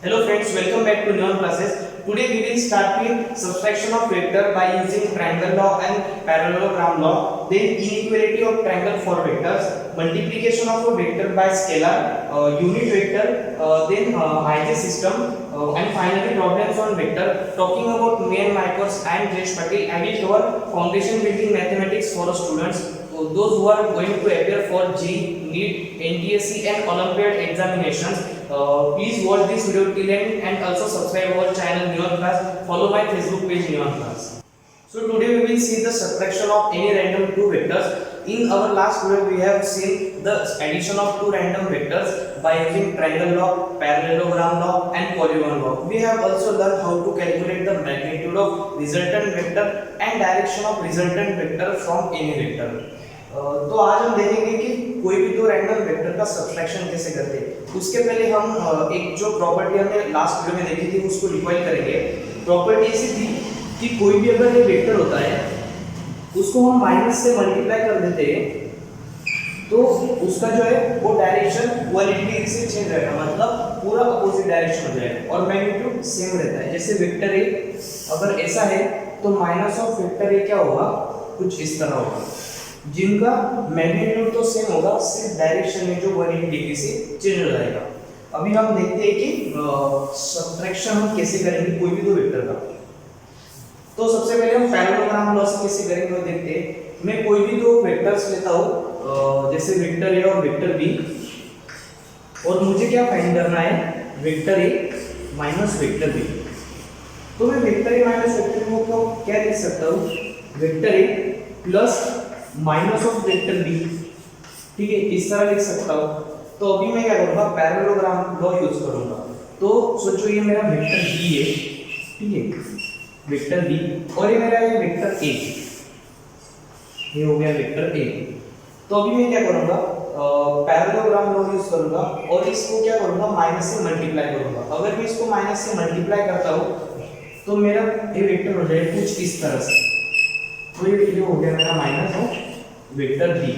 Hello friends, welcome back to Neon Classes. Today we will start with subtraction of vector by using triangle law and parallelogram law. Then inequality of triangle for vectors, multiplication of a vector by scalar, unit vector, then IJ system, and finally problems on vector. Talking about me and my course, I am Jesh Patil. I will cover foundation building mathematics for students. Those who are going to appear for JEE, NEET, NTSC and Olympiad examinations. Please watch this video till end and also subscribe our channel Neon Class. Follow my Facebook page Neon Class. So today we will see the subtraction of any random two vectors. In our last video we have seen the addition of two random vectors by using triangle law, parallelogram law and polygon law. We have also learned how to calculate the magnitude of resultant vector and direction of resultant vector from any vector. तो आज हम देखेंगे कि कोई भी दो random vector का subtraction कैसे करते हैं। उसके पहले हम एक जो प्रॉपर्टी हमने लास्ट वीडियो में देखी थी उसको रिकॉल करेंगे। प्रॉपर्टी ऐसी थी कि कोई भी अगर ये वेक्टर होता है उसको हम माइनस से मल्टीप्लाई कर देते हैं तो उसका जो है वो डायरेक्शन 180 डिग्री से चेंज रहेगा, मतलब पूरा अपोजिट डायरेक्शन हो जाएगा और मैग्नीट्यूड सेम रहता है। जैसे वेक्टर ए अगर ऐसा है तो माइनस ऑफ वेक्टर ए क्या होगा, कुछ इस तरह होगा, जिनका मैग्नीट्यूड तो सेम होगा, सिर्फ डायरेक्शन में जो 180 डिग्री से चेंज हो जाएगा। अभी हम देखते हैं कि सब्ट्रैक्शन हम कैसे करेंगे कोई भी दो वेक्टर का। तो सबसे पहले हम पैरेललोग्राम लॉ से कैसे करेंगे वो देखते हैं। मैं कोई भी दो वेक्टर्स लेता हूँ, जैसे वेक्टर ए और वेक्टर बी, और मुझे क्या फाइंड करना है, vector A minus vector B. तो मैं vector A minus vector B को क्या लिख सकता हूँ, vector A plus minus of vector B, ठीक है, इस तरह लिख सकता हूँ। तो अभी मैं क्या करूँगा, पैरेललोग्राम लॉ यूज करूँगा। तो सोचो ये मेरा वेक्टर बी है, ठीक है, वेक्टर बी, और ये मेरा है वेक्टर ए, ये हो गया वेक्टर ए। तो अभी मैं क्या करूँगा, पैरेललोग्राम लॉ यूज करूँगा और इसको क्या करूँगा, माइनस से मल्टीप्लाई करूँगा। अगर मैं इसको माइनस से मल्टीप्लाई करता हूँ तो मेरा ये वेक्टर हो जाएगा कुछ इस तरह से। तो ये हो गया मेरा माइनस ऑफ वेक्टर बी।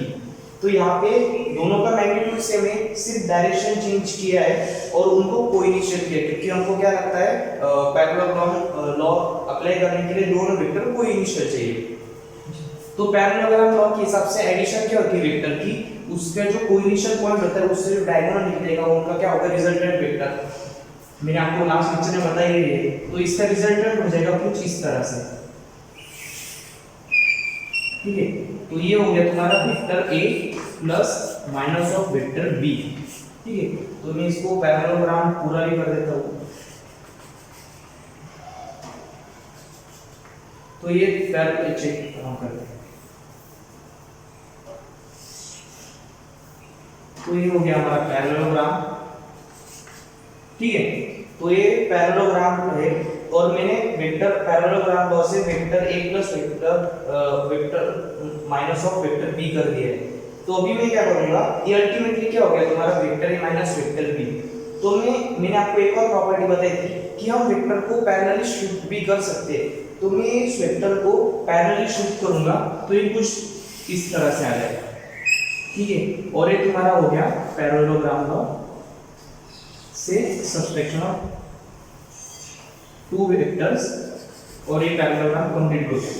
तो यहाँ पे दोनों का मैग्नीट्यूड सेम है, सिर्फ डायरेक्शन चेंज किया है और उनको कोइनिशियल किया, क्योंकि हमको क्या लगता है पैरेललोग्राम लॉ अप्लाई करने के लिए दोनों वेक्टर को कोइनिशियल चाहिए। तो पैरेललोग्राम लॉ के हिसाब से एडिशन क्या होती है वेक्टर की, उसका जो कोइनिशियल पॉइंट होता है उससे जो डायगोनल निकलेगा उनका क्या होगा, रिजल्टेंट वेक्टर। मैंने आपको लास्ट लेक्चर में बताया ही है। तो इसका रिजल्टेंट हो जाएगा कुछ इस तरह से, ठीक है। तो ये हो गया तुम्हारा vector A plus minus of vector B, ठीक है। तो मैं इसको पैरेललोग्राम पूरा भी कर देता हूँ। तो ये पैरेलल चेक कर, तो ये हो गया हमारा पैरेललोग्राम, ठीक है। तो ये पैरेललोग्राम है और मैंने वेक्टर पैरेललोग्राम लॉ से vector A plus vector minus of vector B कर दिया है। तो अभी मैं क्या करूंगा, ये अल्टीमेटली क्या हो गया तुम्हारा vector A minus vector B. तो मैंने आपको एक और प्रॉपर्टी बताई थी कि हम वेक्टर को पैरेलली शिफ्ट भी कर सकते हैं। तो मैं इस वेक्टर को पैरेलली शिफ्ट करूंगा तो ये कुछ इस तरह से आ जाएगा, ठीक है। और ये तुम्हारा हो गया पैरेललोग्राम लॉ से सब्ट्रैक्शन ऑफ टू वेक्टर्स, और ये पैरेललोग्राम कंप्लीट हो गया।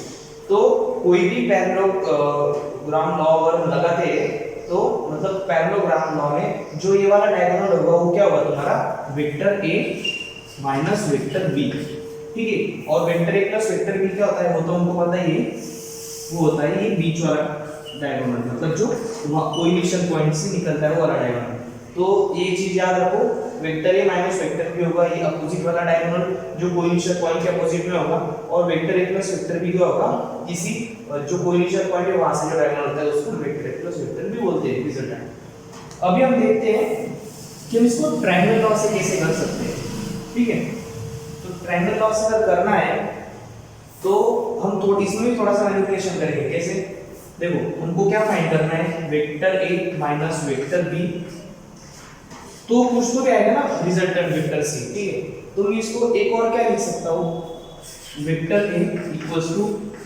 तो कोई भी पैरेललोग्राम लॉ अगर हम लगाते हैं तो मतलब पैरेललोग्राम लॉ में जो ये वाला डायगोनल होगा वो क्या होगा तुम्हारा, vector A minus vector B, ठीक है। और vector A plus vector B क्या होता है वो तो हमको पता ही है, वो होता है ये बीच वाला डायगोनल, मतलब जो कोइनिशियल पॉइंट से निकलता है वो वाला डायगोनल। तो ये चीज याद रखो, vector A minus vector B होगा ये अपोजिट वाला डायगोनल जो कोइनिशियल पॉइंट के अपोजिट में होगा, और vector A plus vector B क्या होगा, किसी जो कोइनिशियल पॉइंट है वहां से जो डायगोनल होता है उसको vector A plus vector B बोलते हैं, रिजल्टेंट। अभी हम देखते हैं कि हम इसको ट्रायंगल लॉ से कैसे कर सकते हैं, ठीक है। तो ट्रायंगल लॉ से अगर करना है तो हम इसमें भी थोड़ा सा मैनिपुलेशन करेंगे। कैसे, देखो हमको क्या फाइंड करना है, vector A minus vector B, तो कुछ तो भी आएगा ना रिजल्टेंट वेक्टर सी, ठीक है। तो मैं इसको एक और क्या लिख सकता हूँ, vector A equals to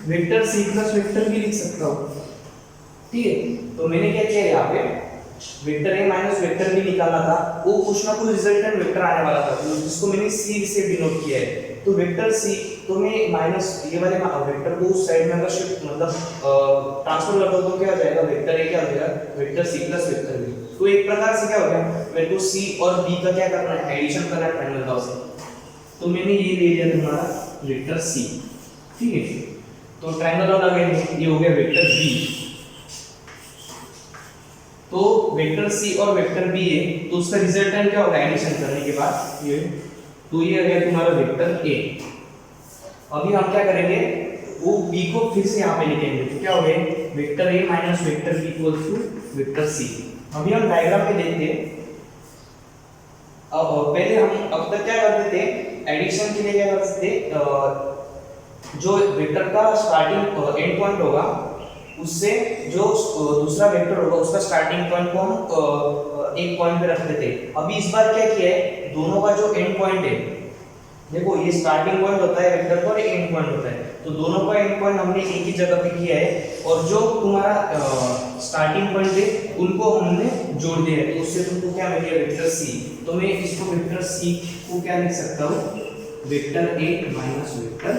vector C plus vector B लिख सकता हूँ, ठीक है। तो मैंने क्या किया यहाँ पे, vector A minus vector B निकालना था, वो कुछ ना कुछ रिजल्टेंट वेक्टर आने वाला था, तो जिसको मैंने सी से डिनोट किया है। तो वेक्टर सी, तो मैं माइनस ये वाले वेक्टर को उस साइड में अगर शिफ्ट मतलब ट्रांसफर कर दो तो क्या हो जाएगा, वेक्टर ए क्या हो जाएगा, vector C plus vector B. तो एक प्रकार से क्या हो गया, मेरे को सी और बी का क्या करना है, एडिशन करना है ट्रायंगल लॉ से। तो मैंने ये ले लिया तुम्हारा वेक्टर सी, ठीक है। तो ट्रायंगल लॉ लगाएंगे, ये हो गया वेक्टर बी। तो वेक्टर सी और वेक्टर बी है, तो उसका रिजल्टेंट क्या होगा एडिशन करने के बाद ये, तो ये आ गया तुम्हारा वेक्टर ए। अभी हम क्या करेंगे, वो बी को फिर से यहाँ पे लिखेंगे, तो क्या हो गया vector A minus vector B equals to vector C. अभी हम डायग्राम में देखते हैं। अब पहले हम अब तक क्या करते थे, एडिशन के लिए क्या करते थे, जो वेक्टर का स्टार्टिंग एंड पॉइंट होगा उससे जो दूसरा वेक्टर होगा उसका स्टार्टिंग पॉइंट को हम एक पॉइंट पे रखते थे। अभी इस बार क्या किया है, दोनों का जो एंड पॉइंट है, देखो ये स्टार्टिंग पॉइंट होता है वेक्टर का और एंड पॉइंट होता है, तो दोनों का एंड पॉइंट हमने एक ही जगह पे किया है, और जो तुम्हारा स्टार्टिंग पॉइंट है उनको हमने जोड़ दिया है, तो उससे तुमको क्या मिल गया वेक्टर सी। तो मैं इसको वेक्टर सी को क्या लिख सकता हूँ, vector A minus vector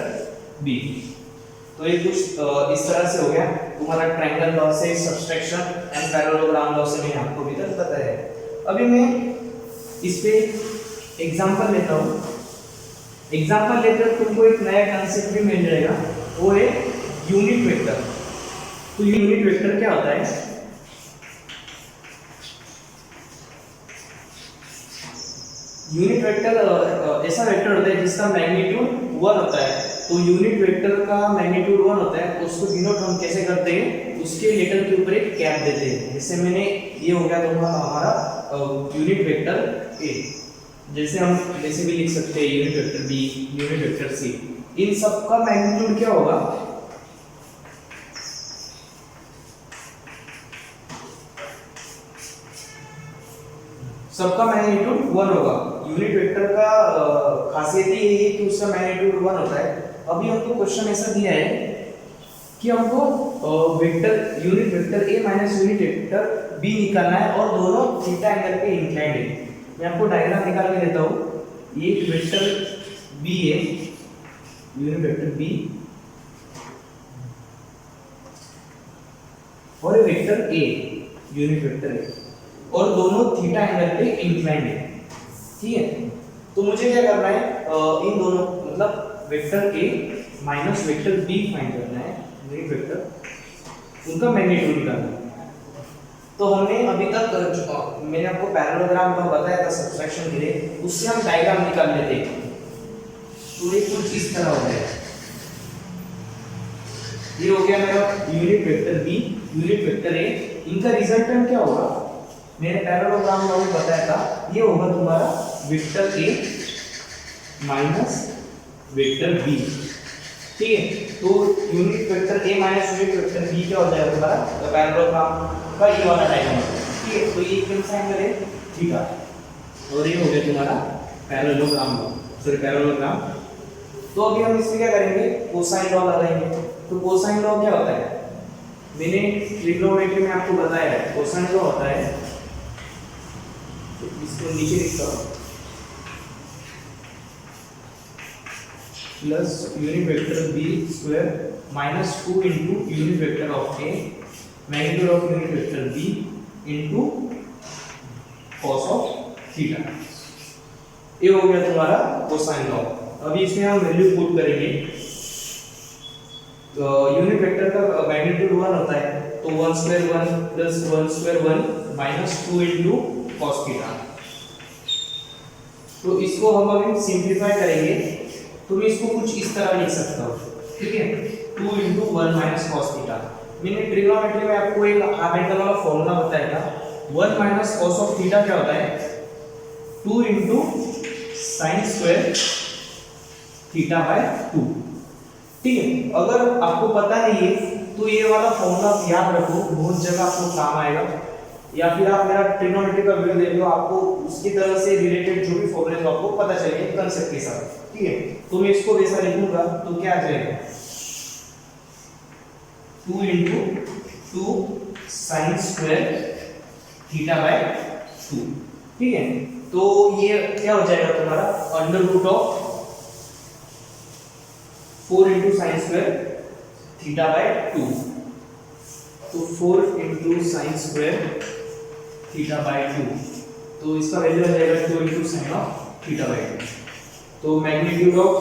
B. तो ये कुछ इस तरह से हो गया तुम्हारा ट्रायंगल लॉ से सब्सट्रैक्शन एंड पैरेललोग्राम लॉ से मैंने आपको अभी तक बताया है। अभी मैं इस पे एग्जांपल लेता हूँ। एग्जांपल लेकर तुमको एक नया कांसेप्ट भी मिल जाएगा, वो है यूनिट वेक्टर। तो यूनिट वेक्टर क्या होता है, यूनिट वेक्टर ऐसा वेक्टर होता है जिसका मैग्नीट्यूड 1 होता है। तो यूनिट वेक्टर का मैग्नीट्यूड 1 होता है, तो उसको डिनोट हम कैसे करते हैं, उसके लेटर के ऊपर एक कैप देते हैं। जैसे मैंने ये हो गया तुम्हारा हमारा यूनिट वेक्टर ए, जैसे हम वैसे भी लिख सकते हैं unit vector B, unit vector C. इन सब का मैग्नीट्यूड क्या होगा, सबका मैग्नीट्यूड 1 होगा। यूनिट वेक्टर का खासियत ये है कि उसका मैग्नीट्यूड 1 होता है। अभी हमको क्वेश्चन ऐसा दिया है कि हमको vector unit vector A minus unit vector B निकालना है और दोनों थीटा एंगल पे इंक्लाइंड है। मैं आपको डायग्राम निकाल के देता हूँ। ये वेक्टर बी है, यूनिट वेक्टर बी, और ये वेक्टर ए, यूनिट वेक्टर ए, और दोनों थीटा एंगल पे इंक्लाइंड है, ठीक है। तो मुझे क्या करना है, इन दोनों मतलब vector A minus vector B find करना है, यूनिट वेक्टर, उनका मैग्नीट्यूड निकालना है। तो हमने अभी तक मैंने आपको पैरेललोग्राम लॉ बताया था सब्सट्रैक्शन के लिए, उससे हम डायग्राम निकाल लेते हैं। तो ये कुछ इस तरह हो गया, ये हो गया मेरा unit vector B, unit vector A, इनका रिजल्टेंट क्या होगा, मैंने पैरेललोग्राम लॉ में बताया था, ये होगा तुम्हारा vector A minus vector B, ठीक है। तो unit vector A minus unit vector B क्या हो जाएगा तुम्हारा पैरेललोग्राम का ये वाला डायग्राम, ठीक है। तो ये कौन सा एंगल है, थीटा, और ये हो गया तुम्हारा पैरेललोग्राम लॉ, सॉरी पैरेललोग्राम। तो अभी हम इसमें क्या करेंगे, कोसाइन लॉ लगाएंगे। तो कोसाइन लॉ क्या होता है, मैंने ट्रिग्नोमेट्री में आपको बताया है, कोसाइन लॉ होता है, इसको नीचे लिखता हूँ, plus unit vector B square minus 2 into unit vector of A magnitude of unit vector B into cos of theta. ये हो गया तुम्हारा कोसाइन लॉ। अभी इसमें हम वैल्यू पुट करेंगे। तो यूनिट वेक्टर का मैग्नीट्यूड 1 होता है, तो 1 square 1 plus 1 square 1 minus 2 into cos theta. तो इसको हम अभी सिंप्लीफाई करेंगे, तो मैं इसको कुछ इस तरह लिख सकता हूँ, ठीक है, 2 इंटू 1 माइनस कॉस थीटा। मैंने ट्रिग्नोमेट्री में आपको एक हाफ एंगल वाला फॉर्मूला बताया था, 1 माइनस कॉस ऑफ थीटा क्या होता है, 2 into sine square theta by 2, ठीक है। अगर आपको पता नहीं है तो ये वाला फॉर्मूला याद रखो, बहुत जगह आपको काम आएगा, या फिर आप मेरा ट्रिग्नोमेट्री का वीडियो देख लो, आपको उसकी तरह से रिलेटेड जो भी फॉर्मूले आपको पता चलेगा कंसेप्ट के साथ, ठीक है। तो मैं इसको वैसा लिखूंगा तो क्या आ जाएगा, 2 into 2 sine square theta by 2। ठीक है, तो ये क्या हो जाएगा तुम्हारा under root of 4 into sine square theta by 2। तो 4 into sine square theta by 2, तो इसका वैल्यू आ जाएगा 2 into sine of theta by 2। तो magnitude of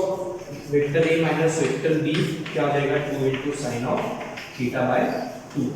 vector A minus vector B क्या हो जाएगा 2 into sine of theta by 2।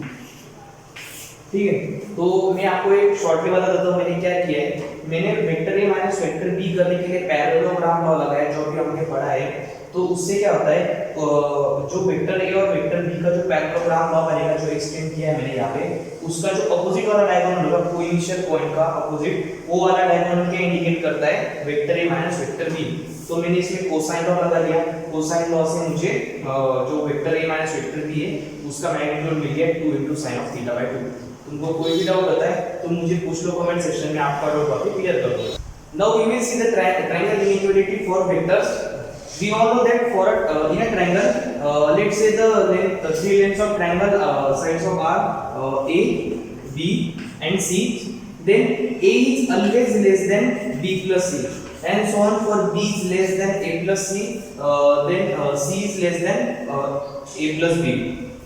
ठीक है, तो मैं आपको एक शॉर्टली बता देता हूँ मैंने क्या किया है। मैंने vector A minus vector B करने के लिए पैरेललोग्राम लॉ लगाया जो भी हमने पढ़ा है। तो उससे क्या होता है, जो वेक्टर ए और वेक्टर बी का जो पैरेललोग्राम लॉ बनेगा जो एक्सटेंड किया है मैंने यहाँ पे, उसका जो अपोजिट वाला डायगोनल होगा कोई इनिशियल पॉइंट का अपोजिट, वो वाला डायगोनल क्या इंडिकेट करता है, vector A minus vector B. तो मैंने इसमें कोसाइन लॉ लगा लिया। कोसाइन लॉ से मुझे जो vector A minus vector B है उसका मैग्नीट्यूड मिल गया 2 into sine of theta by 2। तुमको कोई भी डाउट होता है तो मुझे पूछ लो कमेंट सेक्शन में, आपका डाउट वापस क्लियर कर दूंगा। Now we will see the triangle inequality for vectors. We all know that for in a triangle, let's say the three lengths of triangle sides of are A, B and C. Then A is always less than B plus C, and so on. For B is less than A plus C, then C is less than A plus B.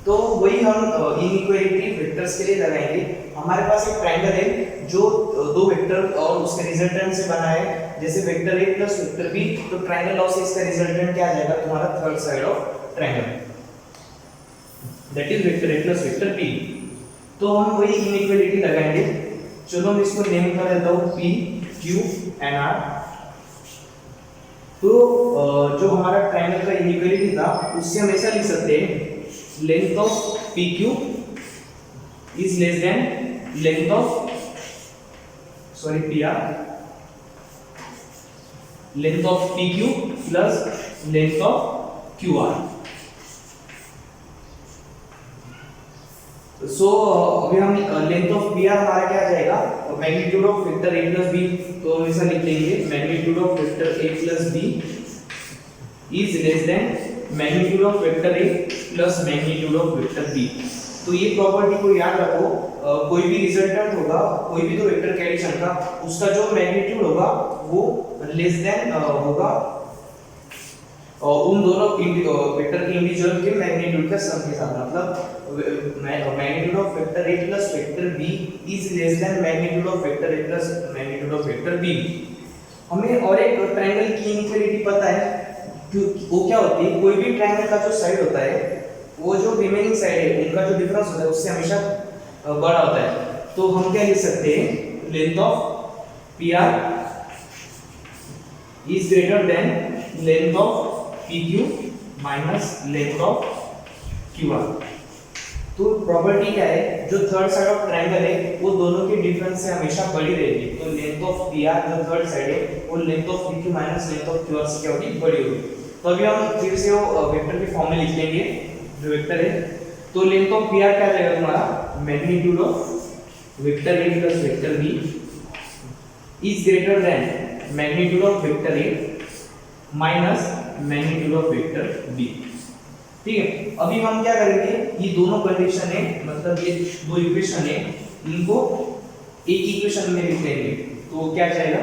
तो वही हम inequality vectors के लिए लगाएंगे। हमारे पास एक triangle है जो दो वेक्टर और उसके रिजल्टेंट से बना है, जैसे vector A plus vector B. तो ट्रायंगल लॉ से इसका रिजल्टेंट क्या आ जाएगा तुम्हारा third side of triangle, that is vector A plus vector B. तो हम वही इनइक्वालिटी लगाएंगे। चलो मैं इसको नेम कर देता हूं पी क्यू एंड आर। तो जो हमारा ट्रायंगल का इनइक्वालिटी था उससे हम ऐसा लिख सकते हैं, length of PQ is less than length of PR, length of PQ plus length of QR. So अभी हम लेंथ ऑफ PR हमारा क्या आ जाएगा, magnitude of vector A plus B। तो हम ऐसा लिख लेंगे magnitude of vector A plus B is less than magnitude of vector A plus magnitude of vector B। तो ये प्रॉपर्टी को याद रखो, कोई भी रिजल्टेंट होगा कोई भी तो वेक्टर के एडिशन का, उसका जो मैग्नीट्यूड होगा वो लेस देन होगा उन दोनों वेक्टर के इंडिविजुअल के मैग्नीट्यूड के सम के साथ। मतलब magnitude of vector A plus vector B is less than magnitude of vector A plus magnitude of vector B। हमें और एक ट्रायंगल की इनइक्वालिटी पता है, वो क्या होती है, कोई भी ट्रायंगल का जो साइड होता है वो जो रिमेनिंग साइड है उनका जो डिफरेंस होता है उससे हमेशा बड़ा होता है। तो हम क्या लिख सकते हैं, length of PR is greater than length of PQ minus length of QR। तो प्रॉपर्टी क्या है, जो थर्ड साइड ऑफ ट्रायंगल है वो दोनों के डिफरेंस से हमेशा बड़ी रहेगी। तो लेंथ ऑफ PR जो थर्ड साइड है वो length of PQ minus length of QR से क्या होगी, बड़ी होगी। तो अभी हम फिर से वो वेक्टर की फॉर्म में लिख लेंगे जो वेक्टर है। तो लेंथ ऑफ PR क्या रहेगा तुम्हारा, magnitude of vector A plus vector B is greater than magnitude of vector A minus magnitude of vector B। ठीक है, अभी हम क्या करेंगे, ये दोनों कंडीशन है, मतलब ये दो इक्वेशन है, इनको एक इक्वेशन में लिख लेंगे। तो क्या जाएगा,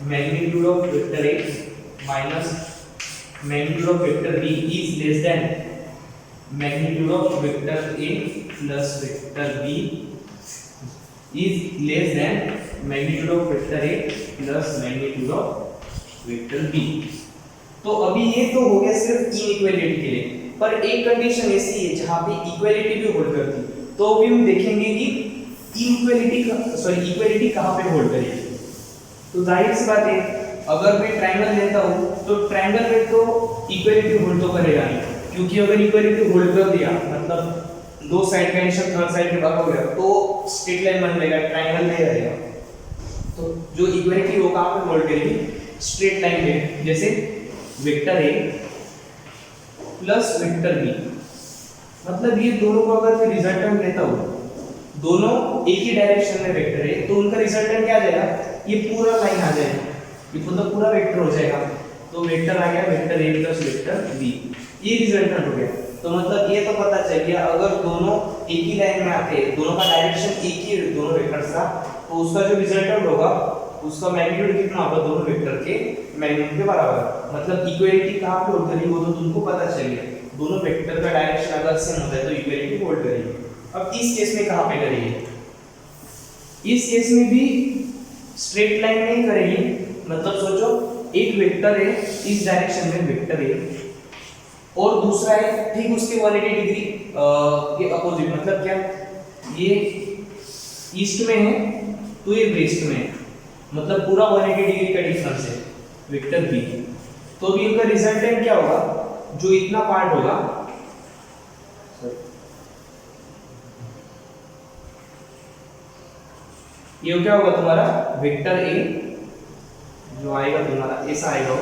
magnitude of vector A minus magnitude of vector B is less than magnitude of vector A plus vector B is less than magnitude of vector A plus magnitude of vector B। तो अभी ये तो हो गया सिर्फ inequality के लिए, पर एक कंडीशन ऐसी है जहां पे इक्वालिटी भी होल्ड करती है। तो अभी हम देखेंगे कि इक्वालिटी कहां पे होल्ड करेगी। तो जाहिर सी बात है, अगर मैं ट्रायंगल लेता हूं तो ट्रायंगल में तो इक्वालिटी होल्ड तो करेगा नहीं, क्योंकि अगर इक्वालिटी होल्ड कर दिया मतलब दो साइड का एडिशन थर्ड साइड के बराबर हो गया तो स्ट्रेट लाइन बन जाएगा, ट्रायंगल नहीं रहेगा। तो जो इक्वालिटी वो कहां पे होल्ड करेगी, स्ट्रेट लाइन पे, जैसे vector A plus vector B। मतलब ये दोनों को अगर मैं रिजल्टेंट लेता हूं, दोनों एक ही डायरेक्शन में वेक्टर है, तो उनका रिजल्टेंट क्या आ जाएगा, ये पूरा लाइन आ जाएगा, ये मतलब पूरा वेक्टर हो जाएगा। तो वेक्टर आ गया vector A plus vector B, ये रिजल्टेंट हो गया। तो मतलब ये तो पता चल गया, अगर दोनों एक ही लाइन में आते हैं, दोनों का डायरेक्शन एक ही दोनों वेक्टर्स का, तो उसका जो रिजल्टेंट होगा उसका मैग्नीट्यूड कितना होगा, दोनों वेक्टर के मैग्नीट्यूड के बराबर। मतलब इक्वलिटी कहाँ पे होल्ड करेगी वो तो तुमको पता चल गया, दोनों वेक्टर का डायरेक्शन अगर सेम होता है तो इक्वलिटी होल्ड करेगी। अब इस केस में कहाँ पे करेगी, इस केस में भी स्ट्रेट लाइन में ही करेगी। मतलब सोचो एक वेक्टर है इस डायरेक्शन में वेक्टर है और दूसरा है ठीक उसके 180 डिग्री के अपोजिट। मतलब क्या, ये ईस्ट में है तो ये वेस्ट में है, मतलब पूरा 180 डिग्री का डिफरेंस है वेक्टर बी। तो अभी इनका रिजल्टेंट क्या होगा, जो इतना पार्ट होगा ये क्या होगा तुम्हारा वेक्टर ए जो आएगा तुम्हारा ऐसा आएगा,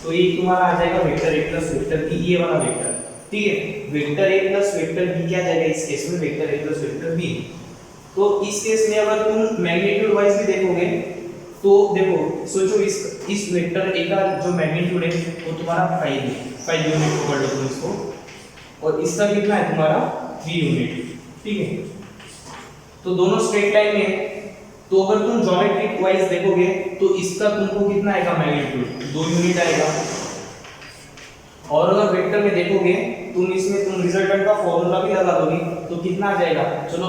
तो ये तुम्हारा आ जाएगा vector A plus vector B, ये वाला वेक्टर। ठीक है, vector A plus vector B क्या जाएगा इस केस में, vector A plus vector B. तो इस केस में अगर तुम मैग्नीट्यूड वाइज भी देखोगे तो देखो सोचो इस वेक्टर ए का जो मैग्नीट्यूड है वो तुम्हारा 5 यूनिट पकड़ लो तुम इसको, और इसका कितना है तुम्हारा 3 यूनिट। ठीक है, तो दोनों स्ट्रेट लाइन में है, तो अगर तुम ज्योमेट्रिक वाइज देखोगे तो इसका तुमको कितना आएगा मैग्नीट्यूड 2 यूनिट आएगा। और अगर वेक्टर में देखोगे तुम इसमें तुम रिजल्टेंट का फॉर्मूला भी लगा दोगे तो कितना आ जाएगा, चलो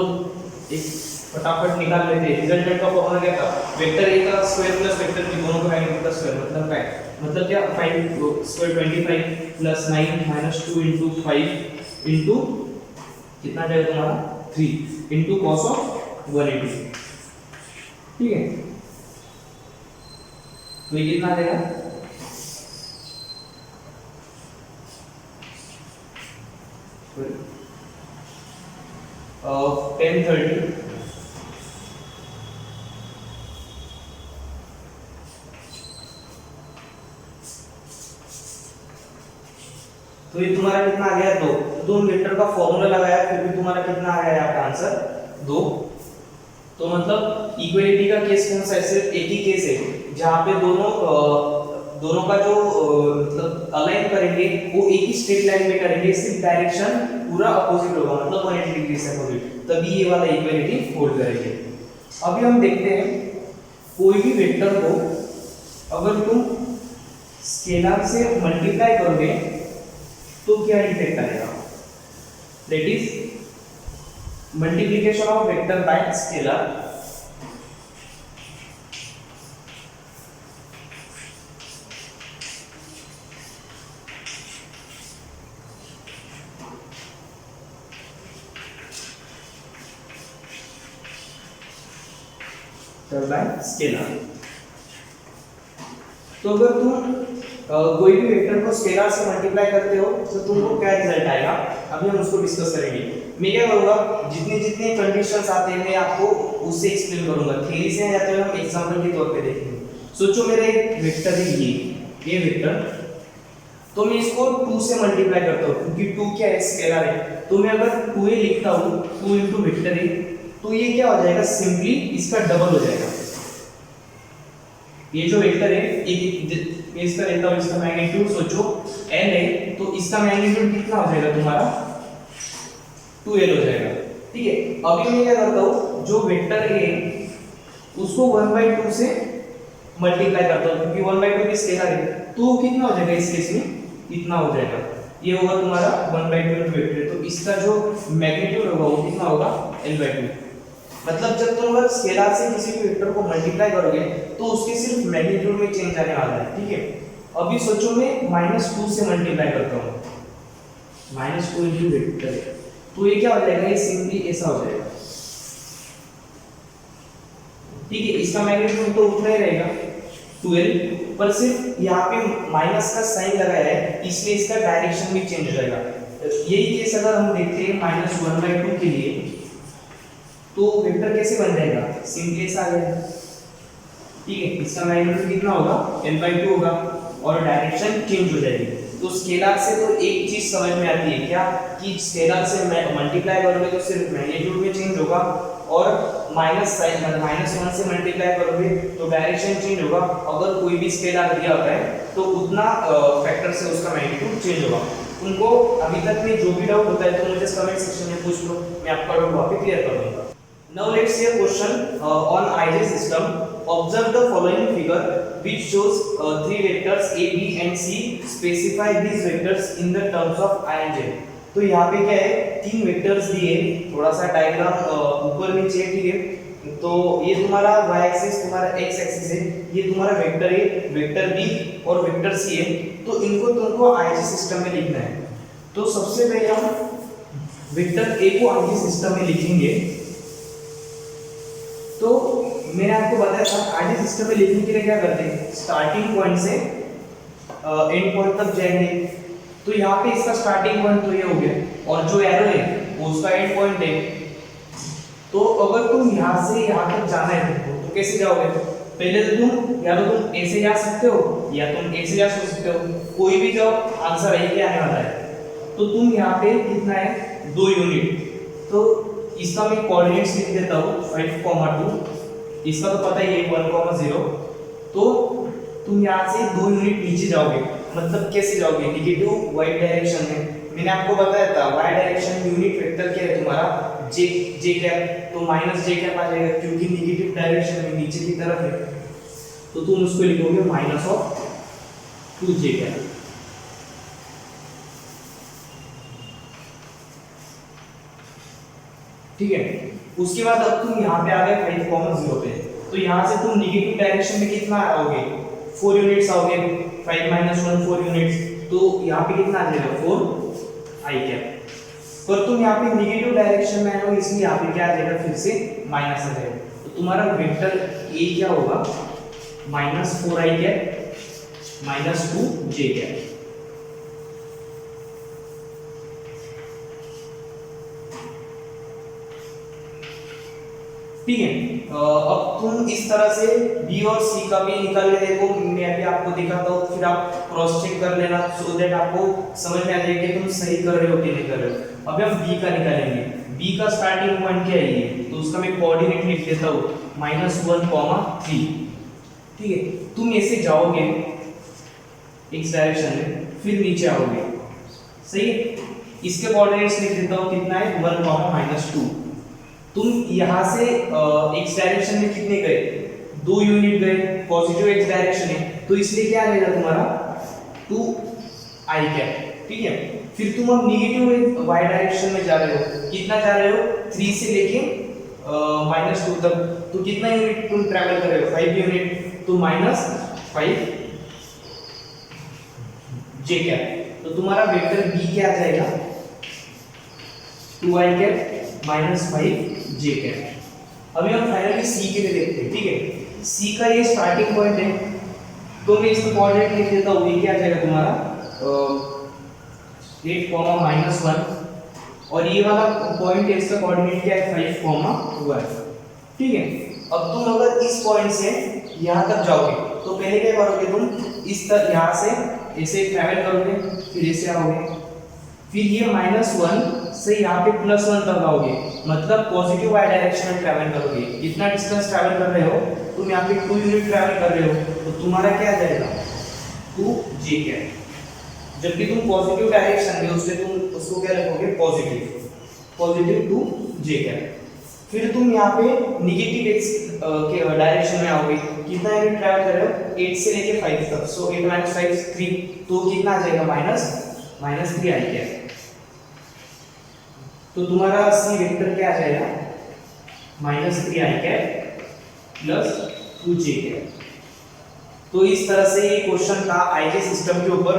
एक फटाफट निकाल लेते हैं। रिजल्टेंट का फॉर्मूला क्या था, वेक्टर ए का स्क्वायर प्लस वेक्टर बी दोनों का मैग्नीट्यूड का स्क्वायर, मतलब क्या, मतलब क्या 5 square 25 plus 9 minus 2 into 5 into कितना जाएगा तुम्हारा 3 इनटू cos ऑफ 180। ठीक है, तो ये कितना देगा, of 1030 तो ये तुम्हारा कितना आ गया 2। दोनों वेक्टर का फॉर्मूला लगाया फिर भी तुम्हारा कितना आ गया यहाँ पे आंसर 2। तो मतलब इक्वलिटी का केस कौन सा है, सिर्फ एक ही केस है जहाँ पे दोनों का जो मतलब अलाइन करेंगे वो एक ही स्ट्रेट लाइन में करेंगे, सिर्फ डायरेक्शन पूरा अपोजिट होगा, मतलब 180 डिग्री से अपोजिट, तभी ये वाला इक्वलिटी होल्ड करेंगे। अभी हम देखते हैं कोई भी वेक्टर को अगर तुम स्केलर से मल्टीप्लाई करोगे तो क्या इफेक्ट आएगा, that is multiplication of vector by scalar. Bye scalar. तो अगर तुम कोई भी वेक्टर को स्केलर से मल्टीप्लाई करते हो तो तुमको क्या रिजल्ट आएगा, अभी हम उसको डिस्कस करेंगे। मैं क्या करूंगा, जितने जितने कंडीशंस आते हैं मैं आपको उससे एक्सप्लेन करूंगा, थ्योरी से या तो हम एग्जांपल के तौर पे देखेंगे। सोचो मेरा एक वेक्टर है ये वेक्टर, तो मैं इसको 2 से मल्टीप्लाई करता हूँ क्योंकि 2 क्या है स्केलर है, तो मैं अगर 2a लिखता हूँ 2 इंटू वेक्टर है तो ये क्या हो जाएगा, सिंपली इसका डबल हो जाएगा। ये जो वेक्टर है इसका लेता हूं, इसका मैग्नीट्यूड सोचो n है तो इसका मैग्नीट्यूड कितना हो जाएगा तुम्हारा 2l हो जाएगा। ठीक है, अभी मैं क्या करता हूं, जो वेक्टर है उसको 1/2 से मल्टीप्लाई करता हूं क्योंकि 1/2 भी स्केलर है, तो कितना हो जाएगा इस केस में इतना हो जाएगा, ये होगा तुम्हारा 1/2 वेक्टर, तो इसका जो मैग्नीट्यूड होगा वो कितना होगा l/2। मतलब जब तुम अगर स्केलर से किसी भी वेक्टर को मल्टीप्लाई करोगे तो उसके सिर्फ मैग्नीट्यूड में चेंज आने वाला है। ठीक है, अभी सोचो मैं -2 से मल्टीप्लाई करता हूँ, -2 इंटू वेक्टर, तो ये क्या हो जाएगा, ये सिंपली ऐसा हो जाएगा। ठीक है, इसका मैग्नीट्यूड तो उतना ही रहेगा 12, पर सिर्फ यहाँ पे माइनस का साइन लगाया है इसलिए इसका डायरेक्शन भी चेंज हो जाएगा। यही केस अगर हम देखते हैं -1/2 के लिए तो वेक्टर कैसे बन जाएगा, सिंपली ऐसा आ जाएगा। ठीक है, इसका मैग्नीट्यूड कितना होगा l/2 होगा और डायरेक्शन चेंज हो जाएगी। तो स्केलर से तो एक चीज समझ में आती है क्या, कि स्केलर से मल्टीप्लाई करोगे तो सिर्फ मैग्नीट्यूड में चेंज होगा और माइनस साइन -1 से मल्टीप्लाई करोगे तो डायरेक्शन चेंज होगा। अगर कोई भी स्केलर दिया होता है तो उतना फैक्टर से उसका मैग्नीट्यूड चेंज होगा। उनको अभी तक में जो भी डाउट होता है तो मुझे कमेंट सेक्शन में पूछ लो, मैं आपका डाउट वहाँ पे क्लियर कर दूंगा। Now let's see a question on IJ system. Observe the following figure which shows three vectors A, B and C. Specify these vectors in the terms of I and J. तो यहाँ पे क्या है, तीन vectors दिए, थोड़ा सा diagram ऊपर नीचे, ठीक है। तो ये तुम्हारा y एक्सिस, तुम्हारा x एक्सिस है, ये तुम्हारा वेक्टर A, वेक्टर B और वेक्टर C है। तो इनको तुमको IJ सिस्टम में लिखना है। तो सबसे पहले हम वेक्टर A को IJ सिस्टम में लिखेंगे। तो मैंने आपको बताया था आईजे सिस्टम में लिखने के लिए क्या करते हैं, स्टार्टिंग पॉइंट से एंड पॉइंट तक जाएंगे। तो यहाँ पे इसका स्टार्टिंग पॉइंट तो ये हो गया और जो एरो है वो उसका एंड पॉइंट है। तो अगर तुम यहाँ से यहाँ तक जाना है तो कैसे जाओगे? पहले तो तुम या तो तुम ऐसे जा सकते हो या तुम ऐसे जा सकते हो, कोई भी जाओ, आंसर एक ही आने वाला है। तो तुम यहाँ पे कितना है, 2 यूनिट। तो इसका मैं कोऑर्डिनेट्स लिख देता हूँ 5,2, इसका तो पता ही है 1,0। तो तुम यहाँ से 2 यूनिट नीचे जाओगे, मतलब कैसे जाओगे, निगेटिव वाई डायरेक्शन में। मैंने आपको बताया था वाई डायरेक्शन यूनिट वेक्टर क्या है तुम्हारा, जे कैप। तो माइनस जे कैप आ जाएगा क्योंकि निगेटिव डायरेक्शन में नीचे की तरफ है। तो तुम उसको लिखोगे -2 जे कैप। ठीक है। उसके बाद अब तुम यहाँ पे आ गए 5,0 पे। तो यहाँ से तुम निगेटिव डायरेक्शन में कितना आओगे, 4 यूनिट्स आओगे। 5 - 1 4 यूनिट्स। तो यहाँ पे कितना आ जाएगा, 4 आई कैप। पर तुम यहाँ पे निगेटिव डायरेक्शन में आए हो, इसलिए यहाँ पे क्या आ जाएगा, फिर से माइनस आ जाएगा। तो तुम्हारा वेक्टर ए क्या होगा, -4 आई कैप -2 जे कैप। ठीक है। अब तुम इस तरह से बी और सी का भी निकाल के देखो, मैं अभी आपको दिखाता हूँ, फिर आप क्रॉस चेक कर लेना सो दैट आपको समझ में आ जाएगा कि तुम सही कर रहे हो कि नहीं कर रहे हो। अभी हम बी का निकालेंगे। बी का स्टार्टिंग पॉइंट क्या है, ये तो उसका मैं कोऑर्डिनेट लिख देता हूँ -1,3। ठीक है। तुम ऐसे जाओगे x डायरेक्शन में, फिर नीचे आओगे, सही है। इसके कोऑर्डिनेट्स लिख देता हूँ, कितना है 1, -2। तुम यहाँ से x डायरेक्शन में कितने गए, 2 यूनिट गए, पॉजिटिव x डायरेक्शन है, तो इसलिए क्या आ जाएगा तुम्हारा 2 आई कैप। ठीक है। फिर तुम अब निगेटिव y डायरेक्शन में जा रहे हो, कितना जा रहे हो, 3 से लेके -2 तक। तो कितना यूनिट तुम ट्रैवल कर रहे हो, 5 यूनिट। तो -5 जे कैप। तो तुम्हारा वेक्टर b क्या आ जाएगा, 2 आई कैप -5 जे कैप। अभी हम फाइनली सी के लिए देखते हैं। ठीक है। सी का ये स्टार्टिंग पॉइंट है, तो मैं इसका कोऑर्डिनेट लिख देता हूँ, ये क्या आ जाएगा तुम्हारा 8, -1 और ये वाला पॉइंट है, इसका कोऑर्डिनेट क्या है 5, 1। ठीक है। अब तुम अगर इस पॉइंट से यहाँ तक जाओगे तो पहले क्या करोगे, तुम इस तरह यहाँ से ऐसे ट्रैवल करोगे, फिर ऐसे आओगे, फिर ये -1 से यहाँ पे +1 तक आओगे, मतलब पॉजिटिव वाई डायरेक्शन में ट्रैवल करोगे। कितना डिस्टेंस ट्रैवल कर रहे हो तुम, यहाँ पे 2 यूनिट ट्रैवल कर रहे हो, तो तुम्हारा क्या आ जाएगा 2 जे कैप। जब भी तुम पॉजिटिव डायरेक्शन में उससे तुम उसको क्या रखोगे, पॉजिटिव 2 जे कैप। फिर तुम यहाँ पे निगेटिव x के डायरेक्शन में आओगे, कितना यूनिट ट्रैवल कर रहे हो, 8 से लेके 5 तक। सो 8 - 5 3, तो कितना आ जाएगा -3 आई कैप। तो तुम्हारा सी वेक्टर क्या आ जाएगा, -3 आई कैप +2 जे कैप। तो इस तरह से ये क्वेश्चन था आईजे सिस्टम के ऊपर।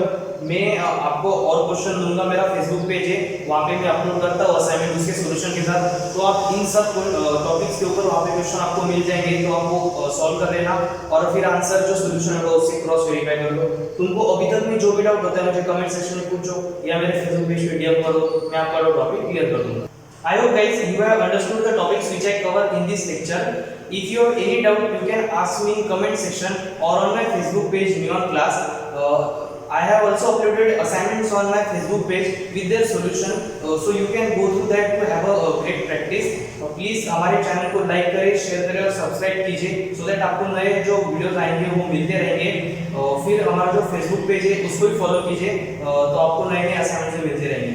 मैं आपको और क्वेश्चन दूंगा, मेरा फेसबुक पेज है, वहाँ पे मैं अपलोड करता हूँ असाइनमेंट उसके सॉल्यूशन के साथ। तो आप इन सब टॉपिक्स के ऊपर वहाँ पे क्वेश्चन आपको मिल जाएंगे, तो आपको सॉल्व कर लेना और फिर आंसर जो सॉल्यूशन होगा उससे क्रॉस वेरीफाई कर लो। तुमको अभी तक में जो भी डाउट होता है मुझे कमेंट सेक्शन में पूछो या मेरे फेसबुक पेज पे डीएम करो, मैं आपका टॉपिक क्लियर कर दूंगा। I hope guys you have understood the topics which I covered in this lecture. If you have any doubt, you can ask me in comment section or on my Facebook page Neon Class. I have also uploaded assignments on my Facebook page with their solution, so you can go through that to have a great practice. Please हमारे channel को like करें, share करें और subscribe कीजिए, so that आपको नए जो videos आएंगे वो मिलते रहेंगे। फिर हमारा जो फेसबुक पेज है उसको भी फॉलो कीजिए, तो आपको नए नए असाइनमेंट्स मिलते रहेंगे।